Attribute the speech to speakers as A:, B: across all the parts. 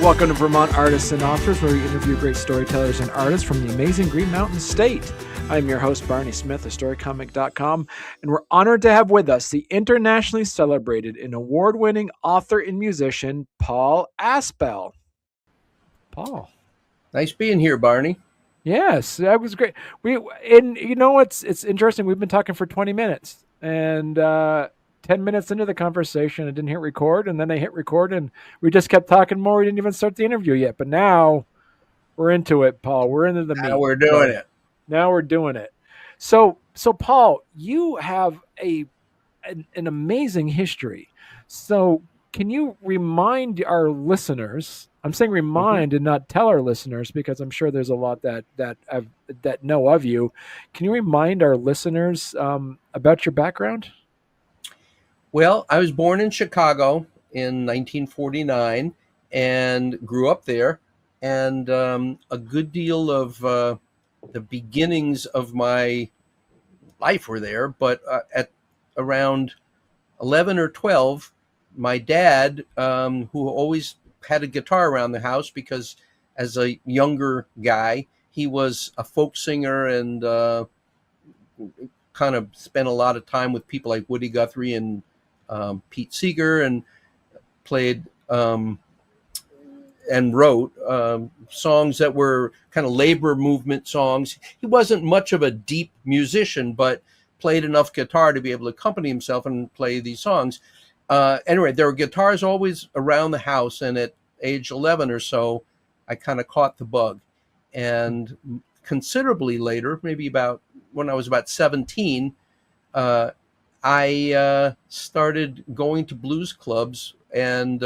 A: Welcome to Vermont Artists and Authors, where we interview great storytellers and artists from the amazing Green Mountain State. I'm your host, Barney Smith of Storycomic.com, and we're honored to have with us the internationally celebrated and award-winning author and musician, Paul Asbell. Paul.
B: Nice being here, Barney.
A: Yes, that was great. It's interesting. We've been talking for 20 minutes, and 10 minutes into the conversation, I didn't hit record, and then I hit record, and we just kept talking more. We didn't even start the interview yet, but now we're into it, Paul. We're into the meat.
B: Now we're doing it.
A: Now we're doing it. So Paul, you have an amazing history. So can you remind our listeners? I'm saying remind and not tell our listeners, because I'm sure there's a lot that know of you. Can you remind our listeners about your background?
B: Well, I was born in Chicago in 1949 and grew up there. And a good deal of the beginnings of my life were there. But at around 11 or 12, my dad, who always had a guitar around the house because as a younger guy, he was a folk singer and kind of spent a lot of time with people like Woody Guthrie and Pete Seeger, and played and wrote songs that were kind of labor movement songs. He wasn't much of a deep musician, but played enough guitar to be able to accompany himself and play these songs. Anyway, there were guitars always around the house, and at age 11 or so, I kind of caught the bug. And considerably later, maybe about when I was about 17, I started going to blues clubs, and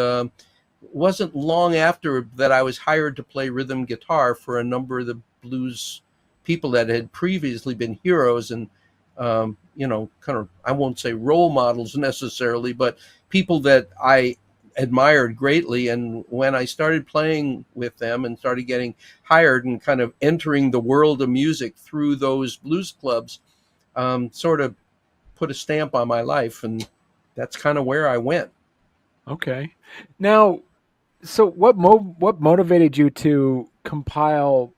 B: wasn't long after that I was hired to play rhythm guitar for a number of the blues people that had previously been heroes and, kind of, I won't say role models necessarily, but people that I admired greatly. And when I started playing with them and started getting hired and kind of entering the world of music through those blues clubs, sort of put a stamp on my life, and that's kind of where I went.
A: Okay. Now, so what motivated you to compile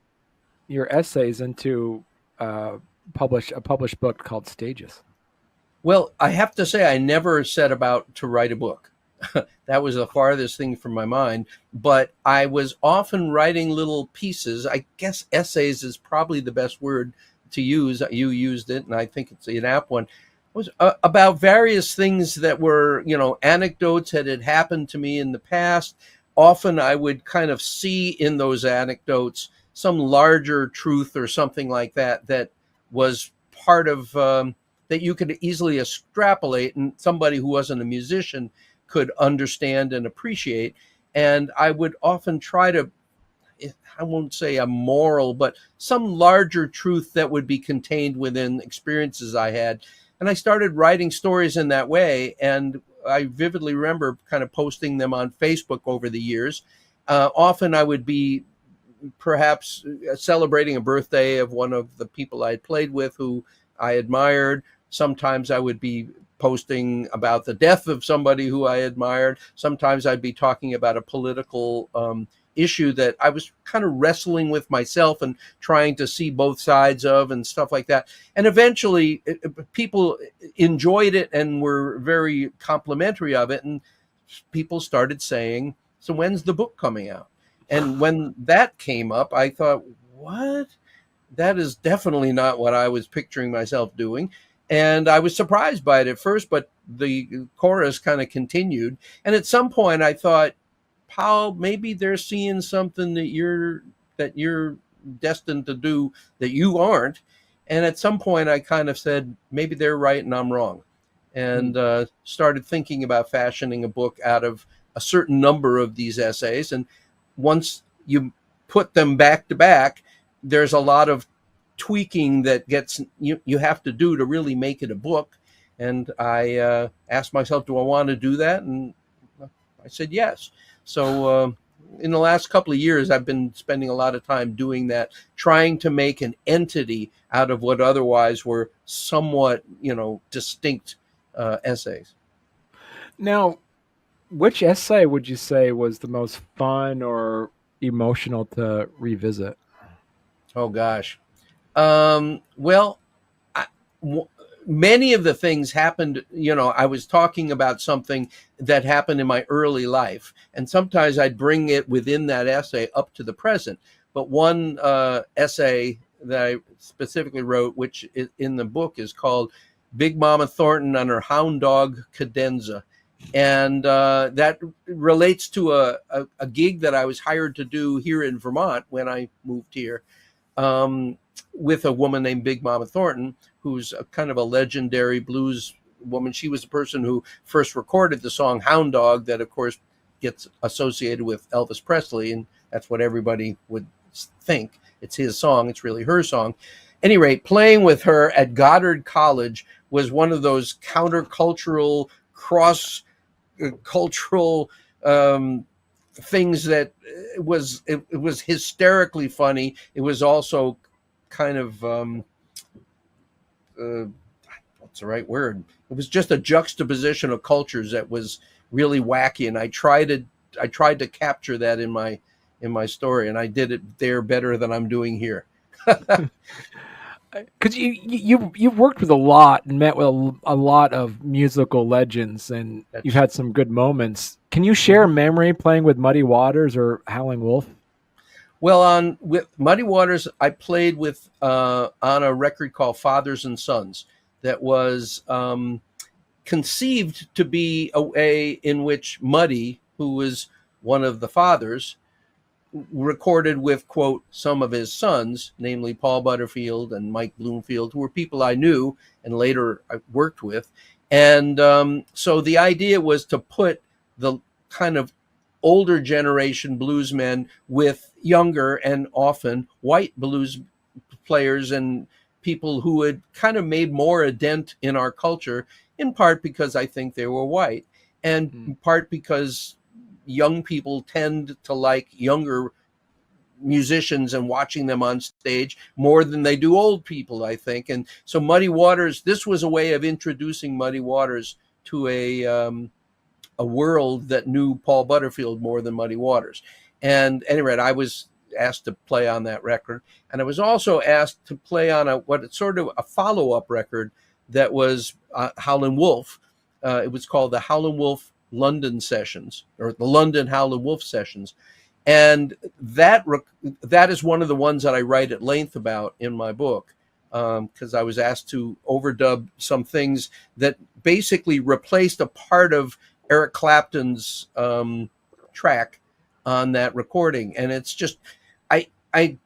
A: your essays into a published book called Stages?
B: Well, I have to say I never set about to write a book. That was the farthest thing from my mind, but I was often writing little pieces. I guess essays is probably the best word to use. You used it, and I think it's an apt one. Was about various things that were, anecdotes that had happened to me in the past. Often I would kind of see in those anecdotes some larger truth or something like that was part of, that you could easily extrapolate, and somebody who wasn't a musician could understand and appreciate. And I would often try to, I won't say a moral, but some larger truth that would be contained within experiences I had. And I started writing stories in that way. And I vividly remember kind of posting them on Facebook over the years. Often I would be perhaps celebrating a birthday of one of the people I had played with who I admired. Sometimes I would be posting about the death of somebody who I admired. Sometimes I'd be talking about a political issue that I was kind of wrestling with myself and trying to see both sides of and stuff like that. And eventually people enjoyed it and were very complimentary of it. And people started saying, so when's the book coming out? And when that came up, I thought, what? That is definitely not what I was picturing myself doing. And I was surprised by it at first, but the chorus kind of continued. And at some point I thought, Paul, maybe they're seeing something that you're destined to do that you aren't. And at some point I kind of said, maybe they're right and I'm wrong. And started thinking about fashioning a book out of a certain number of these essays. And once you put them back to back, there's a lot of tweaking that you have to do to really make it a book. And I asked myself, do I want to do that? And I said yes. So in the last couple of years, I've been spending a lot of time doing that, trying to make an entity out of what otherwise were somewhat, distinct essays.
A: Now, which essay would you say was the most fun or emotional to revisit?
B: Oh gosh. Well, I, w- many of the things happened. I was talking about something that happened in my early life, and sometimes I'd bring it within that essay up to the present. But one essay that I specifically wrote, which in the book is called "Big Mama Thornton on Her Hound Dog Cadenza." And that relates to a gig that I was hired to do here in Vermont when I moved here, um, with a woman named Big Mama Thornton, who's a kind of a legendary blues woman. She was the person who first recorded the song Hound Dog, that, of course, gets associated with Elvis Presley, and that's what everybody would think. It's his song. It's really her song. At any rate, playing with her at Goddard College was one of those countercultural, cross cultural things that it was hysterically funny. It was also kind of uh, what's the right word? It was just a juxtaposition of cultures that was really wacky, and I tried to capture that in my story, and I did it there better than I'm doing here.
A: Because you've worked with a lot and met with a lot of musical legends, and you've
B: That's
A: had some good moments. Can you share
B: Mhm.
A: a memory playing with Muddy Waters or Howling Wolf?
B: Well, on with Muddy Waters, I played with on a record called Fathers and Sons that was conceived to be a way in which Muddy, who was one of the fathers, recorded with, quote, some of his sons, namely Paul Butterfield and Mike Bloomfield, who were people I knew and later I worked with. And so the idea was to put the kind of older generation bluesmen with younger and often white blues players and people who had kind of made more a dent in our culture, in part because I think they were white, and
A: Mm.
B: in part because young people tend to like younger musicians and watching them on stage more than they do old people, I think. And so Muddy Waters, this was a way of introducing Muddy Waters to a world that knew Paul Butterfield more than Muddy Waters. And anyway, I was asked to play on that record, and I was also asked to play on what sort of a follow-up record that was Howlin' Wolf. It was called the Howlin' Wolf London Sessions, or the London Howlin' Wolf Sessions, and that is one of the ones that I write at length about in my book, because I was asked to overdub some things that basically replaced a part of Eric Clapton's track on that recording, and it's just I I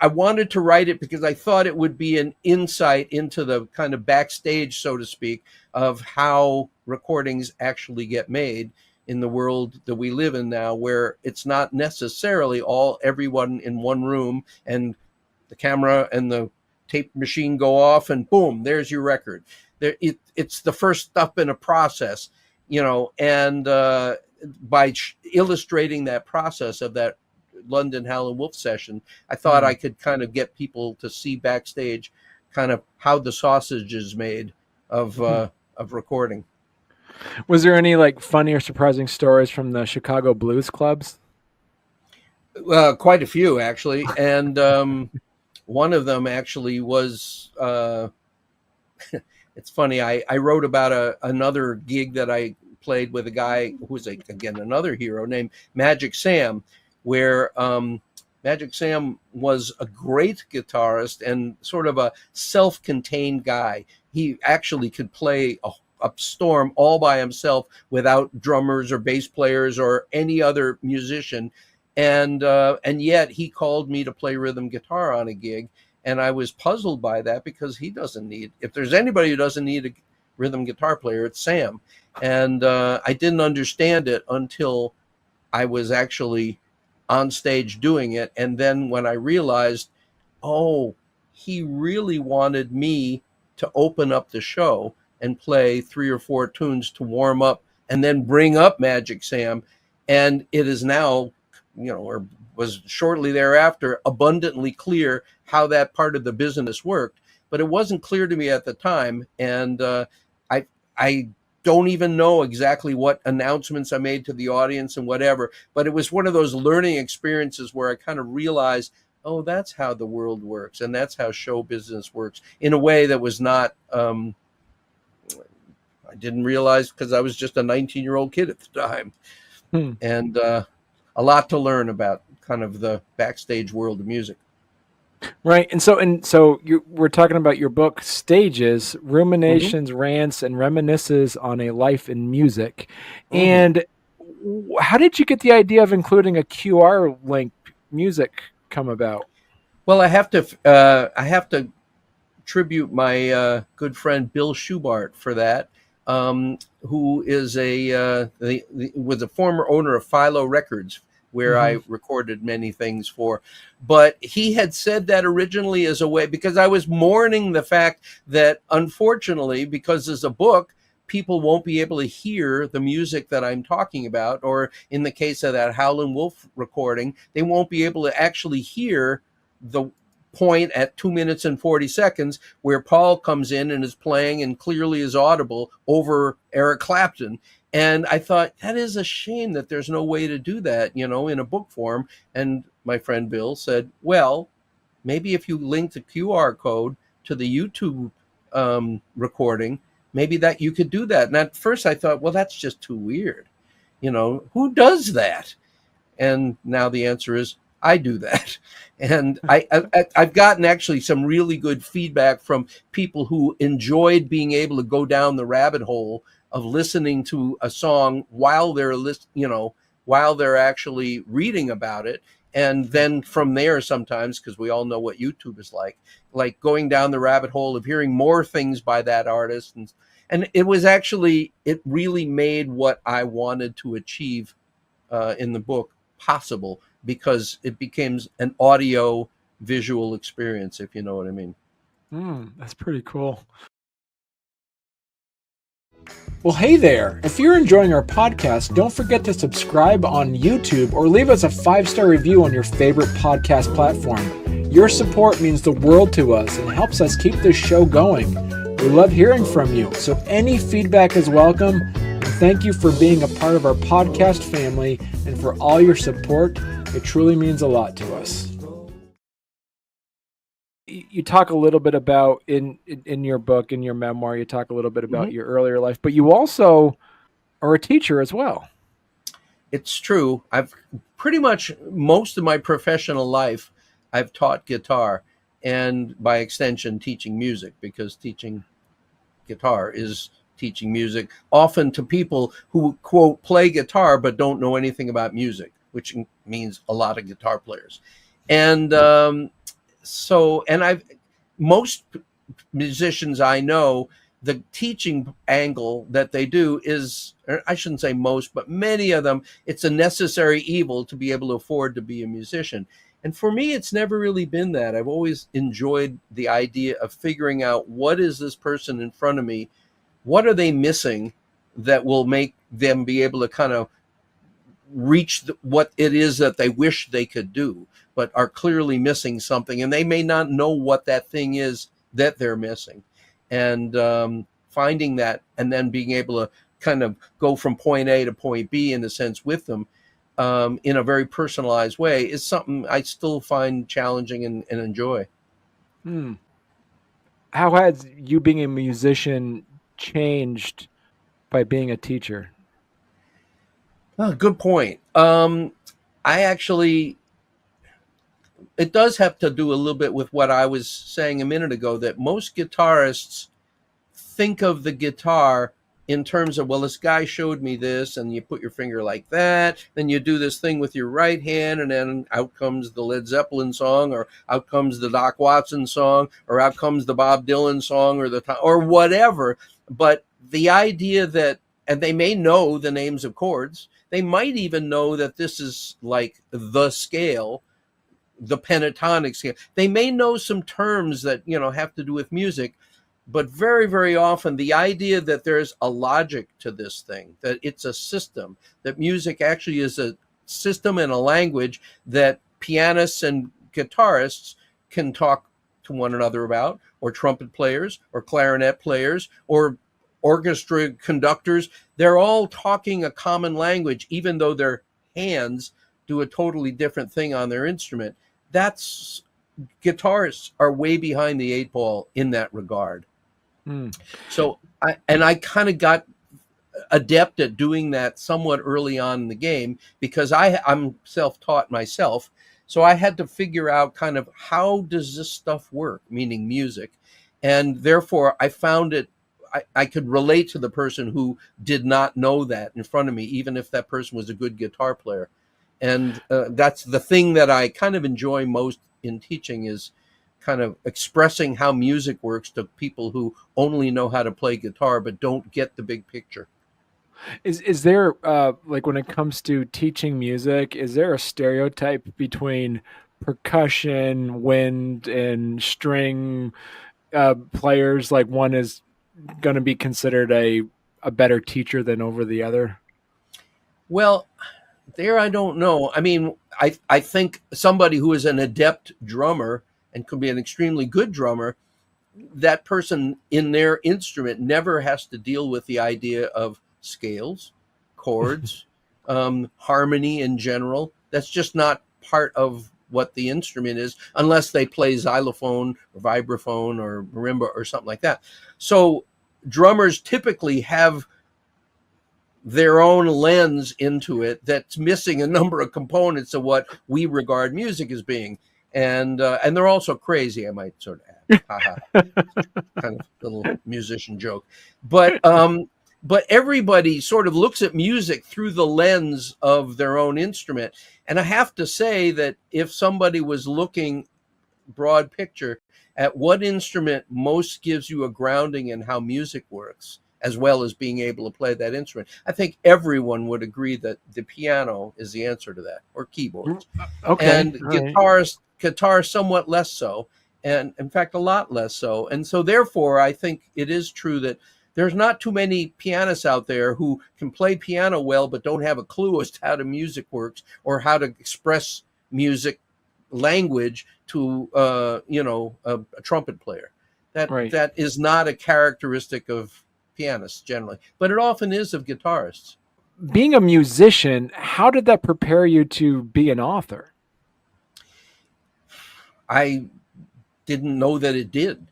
B: I wanted to write it because I thought it would be an insight into the kind of backstage, so to speak, of how recordings actually get made in the world that we live in now, where it's not necessarily all everyone in one room and the camera and the tape machine go off and boom, there's your record. It's the first step in a process, and by illustrating that process of that London Howlin' Wolf session, I thought I
A: Mm.
B: could kind of get people to see backstage kind of how the sausage is made of recording.
A: Was there any like funny or surprising stories from the Chicago blues clubs?
B: Quite a few, actually, and one of them actually was. It's funny. I wrote about another gig that I played with a guy who was again another hero named Magic Sam, where Magic Sam was a great guitarist and sort of a self-contained guy. He actually could play a storm all by himself without drummers or bass players or any other musician, and yet he called me to play rhythm guitar on a gig, and I was puzzled by that because he doesn't need, if there's anybody who doesn't need a rhythm guitar player, it's Sam. And I didn't understand it until I was actually on stage doing it. And then when I realized, oh, he really wanted me to open up the show and play 3 or 4 tunes to warm up and then bring up Magic Sam. And it is now, or was shortly thereafter, abundantly clear how that part of the business worked. But it wasn't clear to me at the time. And I don't even know exactly what announcements I made to the audience and whatever. But it was one of those learning experiences where I kind of realized, oh, that's how the world works, and that's how show business works in a way that was not. I didn't realize because I was just a 19-year-old kid at the time,
A: Hmm.
B: and a lot to learn about kind of the backstage world of music.
A: Right. And so we're talking about your book Stages,
B: Hmm.
A: Ruminations, Rants and Reminiscences on a Life in Music.
B: Hmm.
A: And how did you get the idea of including a QR link music come about?
B: Well, I have to tribute my good friend Bill Schubart for that, who is was a former owner of Philo Records, where
A: Hmm.
B: I recorded many things for. But he had said that originally as a way, because I was mourning the fact that, unfortunately, because as a book, people won't be able to hear the music that I'm talking about, or in the case of that Howlin' Wolf recording, they won't be able to actually hear the point at 2 minutes and 40 seconds where Paul comes in and is playing and clearly is audible over Eric Clapton. And I thought, that is a shame that there's no way to do that, in a book form. And my friend Bill said, well, maybe if you link the QR code to the YouTube recording, maybe that you could do that. And at first I thought, well, that's just too weird. Who does that? And now the answer is, I do that. And I've gotten actually some really good feedback from people who enjoyed being able to go down the rabbit hole of listening to a song while while they're actually reading about it. And then from there, sometimes, because we all know what YouTube is like going down the rabbit hole of hearing more things by that artist. And it really made what I wanted to achieve in the book possible, because it becomes an audio visual experience, if you know what I mean.
A: That's pretty cool. Well, hey there. If you're enjoying our podcast, don't forget to subscribe on YouTube or leave us a 5-star review on your favorite podcast platform. Your support means the world to us and helps us keep this show going. We love hearing from you, so any feedback is welcome. And thank you for being a part of our podcast family and for all your support. It truly means a lot to us. You talk a little bit about in your book, in your memoir, you talk a little bit about
B: Hmm.
A: your earlier life, but you also are a teacher as well.
B: It's true. I've pretty much most of my professional life, I've taught guitar, and by extension, teaching music, because teaching guitar is teaching music, often to people who, quote, play guitar but don't know anything about music, which means a lot of guitar players. And and most musicians I know, the teaching angle that they do is, or I shouldn't say most, but many of them, it's a necessary evil to be able to afford to be a musician. And for me, it's never really been that. I've always enjoyed the idea of figuring out, what is this person in front of me? What are they missing that will make them be able to kind of reach what it is that they wish they could do, but are clearly missing something, and they may not know what that thing is that they're missing. And finding that, and then being able to kind of go from point A to point B, in a sense, with them, in a very personalized way, is something I still find challenging and enjoy.
A: Hmm. How has you being a musician changed by being a teacher?
B: Oh, good point. I actually, it does have to do a little bit with what I was saying a minute ago, that most guitarists think of the guitar in terms of, well, this guy showed me this, and you put your finger like that, then you do this thing with your right hand, and then out comes the Led Zeppelin song, or out comes the Doc Watson song, or out comes the Bob Dylan song, or whatever. But the idea that, and they may know the names of chords, they might even know that this is like the scale, the pentatonic scale. They may know some terms that have to do with music, but very, very often the idea that there's a logic to this thing, that it's a system, that music actually is a system and a language that pianists and guitarists can talk to one another about, or trumpet players, or clarinet players, or orchestra conductors, they're all talking a common language, even though their hands do a totally different thing on their instrument. That's Guitarists are way behind the eight ball in that regard.
A: Mm.
B: So I kind of got adept at doing that somewhat early on in the game because I'm self-taught myself. So I had to figure out kind of how does this stuff work, meaning music. And therefore I found it, I could relate to the person who did not know that in front of me, even if that person was a good guitar player. And that's the thing that I kind of enjoy most in teaching is kind of expressing how music works to people who only know how to play guitar but don't get the big picture.
A: Is there like when it comes to teaching music, is there a stereotype between percussion, wind, and string players? Like one is going to be considered a better teacher than over the other?
B: Well, there I don't know. I mean, I think somebody who is an adept drummer and could be an extremely good drummer, that person in their instrument never has to deal with the idea of scales, chords, harmony in general. That's just not part of what the instrument is, unless they play xylophone or vibraphone or marimba or something like that. So drummers typically have their own lens into it that's missing a number of components of what we regard music as being. And they're also crazy, I might sort of add. Haha. Kind of little musician joke. But everybody sort of looks at music through the lens of their own instrument. And I have to say that if somebody was looking broad picture at what instrument most gives you a grounding in how music works, as well as being able to play that instrument, I think everyone would agree that the piano is the answer to that, or keyboards.
A: Okay.
B: And
A: All right.
B: guitar somewhat less so, and in fact a lot less so. And so therefore I think it is true that there's not too many pianists out there who can play piano well but don't have a clue as to how the music works or how to express music language to a trumpet player.
A: Right.
B: That is not a characteristic of pianists generally, but it often is of guitarists.
A: Being a musician, how did that prepare you to be an author?
B: I didn't know that it did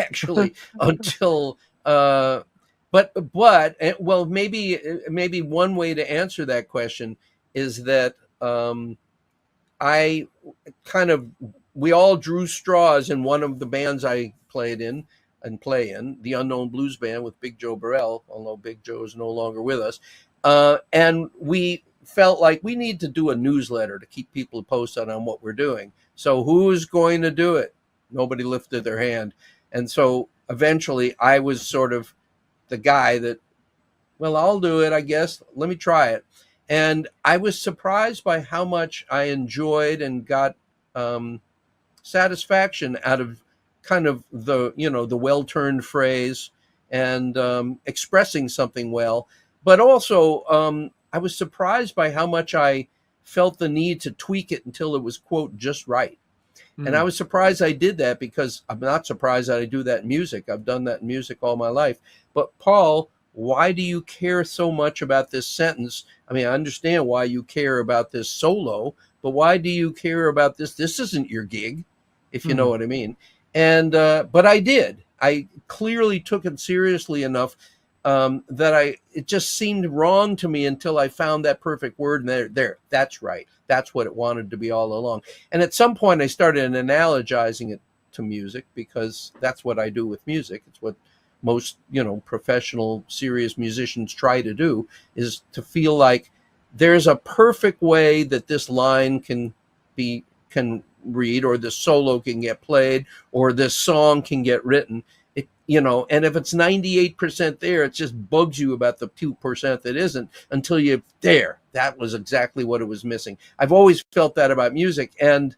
B: actually until well, maybe one way to answer that question is that I kind of we all drew straws in one of the bands I played in and play in, the Unknown Blues Band with Big Joe Burrell, although Big Joe is no longer with us. And we felt like we need to do a newsletter to keep people posted on what we're doing. So who's going to do it? Nobody lifted their hand. And so eventually I was sort of the guy that, well, I'll do it, I guess. Let me try it. And I was surprised by how much I enjoyed and got satisfaction out of kind of the well-turned phrase and expressing something well. But also, I was surprised by how much I felt the need to tweak it until it was, quote, just right. And I was surprised I did that, because I'm not surprised that I do that in music. I've done that in music all my life. But Paul, why do you care so much about this sentence? I mean, I understand why you care about this solo, but why do you care about this? This isn't your gig, if you know what I mean. And but I did. I clearly took it seriously enough that it just seemed wrong to me until I found that perfect word. And that's right. That's what it wanted to be all along. And at some point I started analogizing it to music, because that's what I do with music. It's what most, professional, serious musicians try to do, is to feel like there's a perfect way that this line can read, or the solo can get played, or this song can get written. And if it's 98% there, it just bugs you about the 2% that isn't, until that was exactly what it was missing. I've always felt that about music. And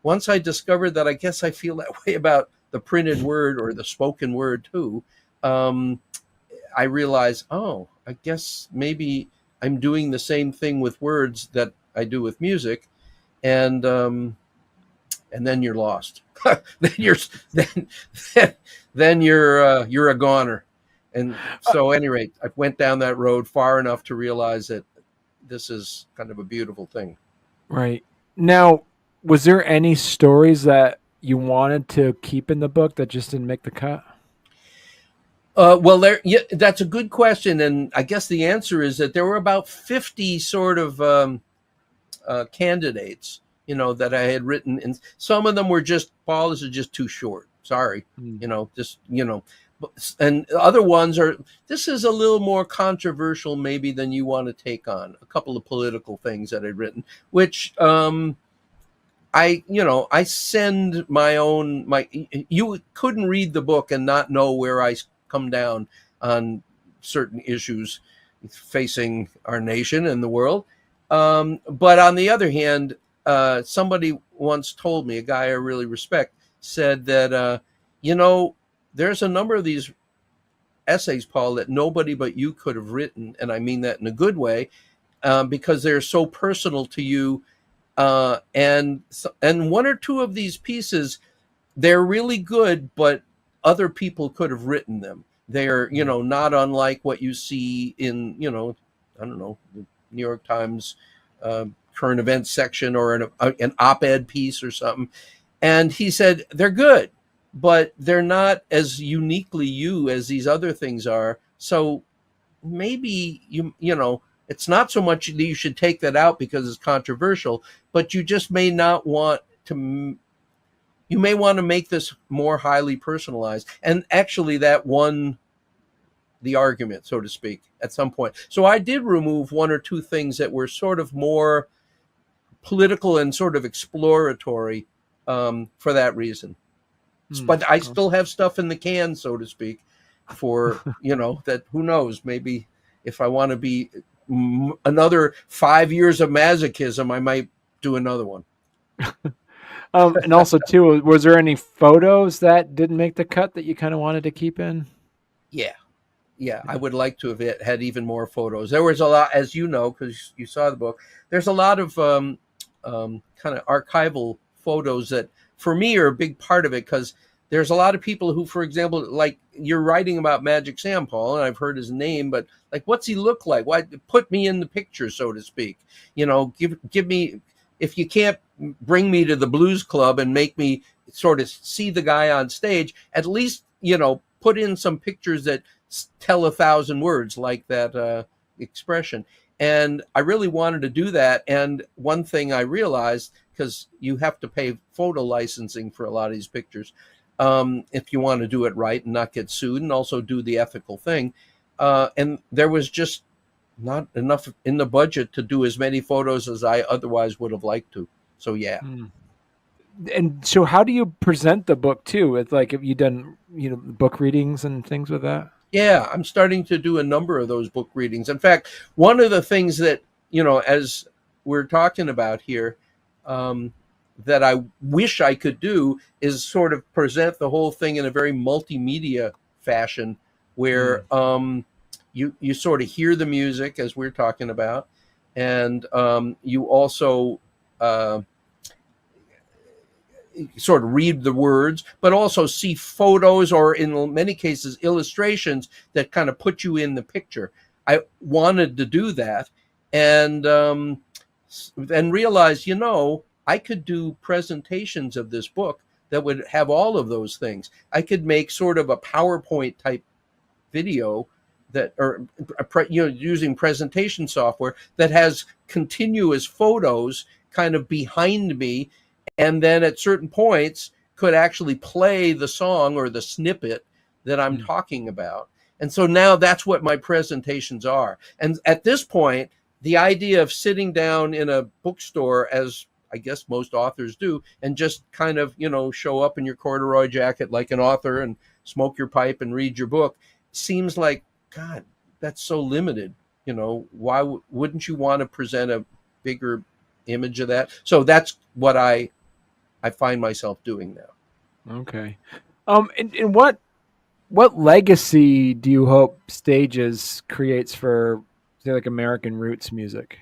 B: once I discovered that, I guess I feel that way about the printed word or the spoken word too. I realized, I guess maybe I'm doing the same thing with words that I do with music. And then you're lost. then you're a goner. And so, at any rate, I went down that road far enough to realize that this is kind of a beautiful thing.
A: Right. Now, was there any stories that you wanted to keep in the book that just didn't make the cut?
B: Well, yeah, that's a good question, and I guess the answer is that there were about 50 sort of candidates, that I had written, and some of them were just, Paul, this is just too short. Sorry,
A: Mm.
B: just and other ones are, this is a little more controversial maybe than you want to take on. A couple of political things that I'd written, which I send my you couldn't read the book and not know where I come down on certain issues facing our nation and the world. But on the other hand, somebody once told me, a guy I really respect, said that, you know, there's a number of these essays, Paul, that nobody but you could have written. And I mean that in a good way, because they're so personal to you. And one or two of these pieces, they're really good, but other people could have written them. They're,
A: Mm.
B: not unlike what you see in, I don't know, the New York Times current events section, or an op-ed piece or something. And he said, they're good, but they're not as uniquely you as these other things are. So maybe it's not so much that you should take that out because it's controversial, but you just may not want to, you may want to make this more highly personalized. And actually that won the argument, so to speak, at some point. So I did remove one or two things that were sort of more political and sort of exploratory, for that reason.
A: Mm.
B: But I
A: Oh.
B: still have stuff in the can, so to speak, for, that, who knows, maybe if I want to be another 5 years of masochism, I might do another one.
A: And also, too, was there any photos that didn't make the cut that you kind of wanted to keep in?
B: Yeah. Yeah, I
A: Yeah.
B: would like to have had even more photos. There was a lot, as you know, because you saw the book. There's a lot of kind of archival photos that, for me, are a big part of it, because there's a lot of people who, for example, like you're writing about Magic Sam, Paul, and I've heard his name, but like, what's he look like? Why put me in the picture, so to speak? Give me, if you can't bring me to the blues club and make me sort of see the guy on stage, at least put in some pictures that tell 1,000 words, like that expression. And I really wanted to do that. And one thing I realized, because you have to pay photo licensing for a lot of these pictures, if you want to do it right and not get sued, and also do the ethical thing. And there was just not enough in the budget to do as many photos as I otherwise would have liked to. So yeah.
A: Mm. And so, how do you present the book too? It's like, have you done book readings and things with that?
B: Yeah, I'm starting to do a number of those book readings. In fact, one of the things that, as we're talking about here, um, that I wish I could do is sort of present the whole thing in a very multimedia fashion,
A: Mm.
B: where you sort of hear the music as we're talking about, and you also sort of read the words, but also see photos, or in many cases illustrations, that kind of put you in the picture. I wanted to do that, and then realized, I could do presentations of this book that would have all of those things. I could make sort of a PowerPoint type video that, or using presentation software that has continuous photos kind of behind me, and then at certain points could actually play the song or the snippet that I'm
A: Mm.
B: talking about. And so now that's what my presentations are. And at this point, the idea of sitting down in a bookstore, as I guess most authors do, and just kind of, show up in your corduroy jacket like an author and smoke your pipe and read your book, seems like, God, that's so limited. Why wouldn't you want to present a bigger image of that? So that's what I find myself doing now.
A: Okay. And what legacy do you hope Stages creates for, say, like American roots music?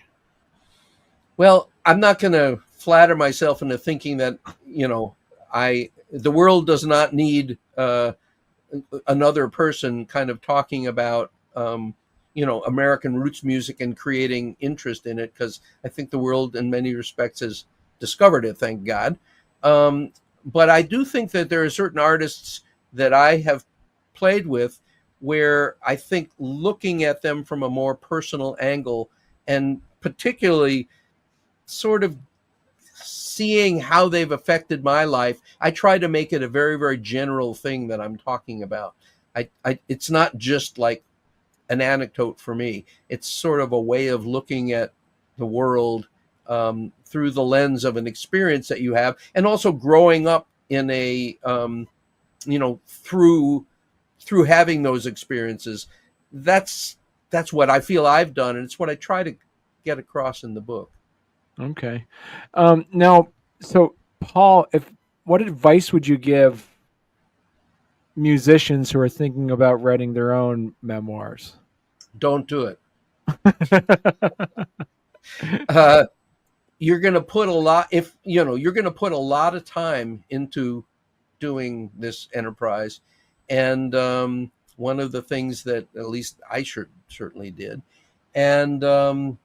B: Well, I'm not going to flatter myself into thinking that, I the world does not need another person kind of talking about American roots music and creating interest in it, because I think the world in many respects has discovered it, thank God. But I do think that there are certain artists that I have played with where I think looking at them from a more personal angle, and particularly sort of seeing how they've affected my life, I try to make it a very, very general thing that I'm talking about. It's not just like an anecdote for me. It's sort of a way of looking at the world through the lens of an experience that you have, and also growing up in a through having those experiences. That's what I feel I've done, and it's what I try to get across in the book.
A: Okay. Now, so Paul, what advice would you give musicians who are thinking about writing their own memoirs?
B: Don't do it. uh, you're going to put a lot, you're going to put a lot of time into doing this enterprise. And one of the things that at least I certainly did, and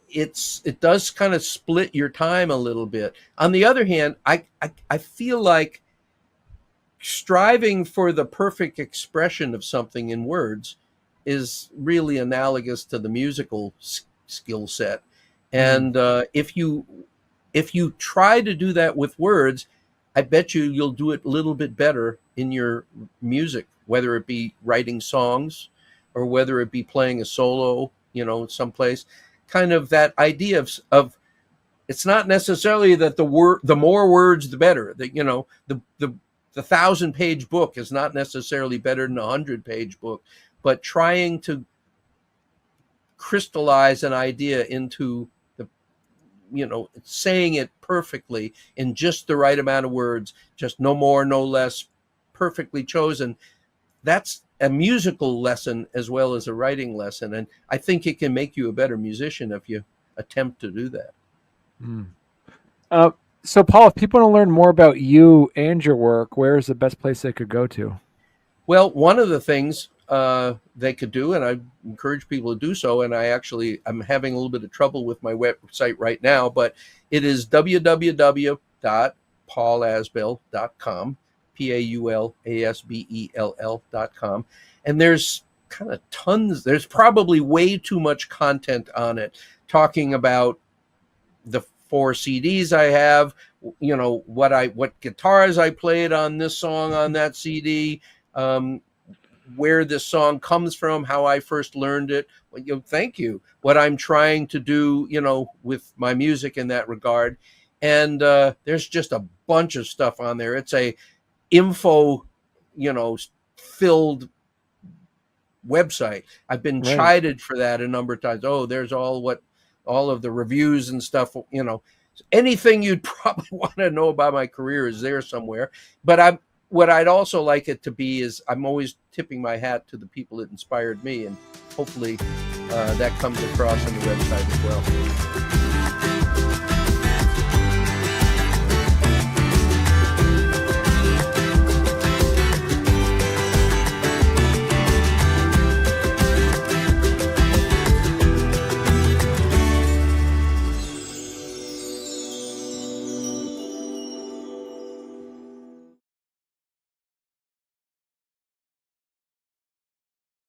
B: it does kind of split your time a little bit. On the other hand, I feel like striving for the perfect expression of something in words is really analogous to the musical skill set. And if you try to do that with words, I bet you'll do it a little bit better in your music, whether it be writing songs or whether it be playing a solo, someplace. Kind of that idea of it's not necessarily that the more words the better. That the 1,000-page book is not necessarily better than a 100-page book, but trying to crystallize an idea into saying it perfectly in just the right amount of words, just no more, no less, perfectly chosen. That's a musical lesson as well as a writing lesson. And I think it can make you a better musician if you attempt to do that.
A: So Paul, if people want to learn more about you and your work, where is the best place they could go to?
B: Well, one of the things they could do, and I encourage people to do so, and I'm having a little bit of trouble with my website right now, but it is www.paulasbell.com, PAULASBELL.com. And there's kind of there's probably way too much content on it, talking about the 4 CDs I have, what guitars I played on this song on that CD, where this song comes from, how I first learned it. Thank you. What I'm trying to do, with my music in that regard. And there's just a bunch of stuff on there. It's a info, filled website. I've been chided for that a number of times. Oh, there's all of the reviews and stuff, anything you'd probably want to know about my career is there somewhere. But what I'd also like it to be is I'm always tipping my hat to the people that inspired me, and hopefully that comes across on the website as well.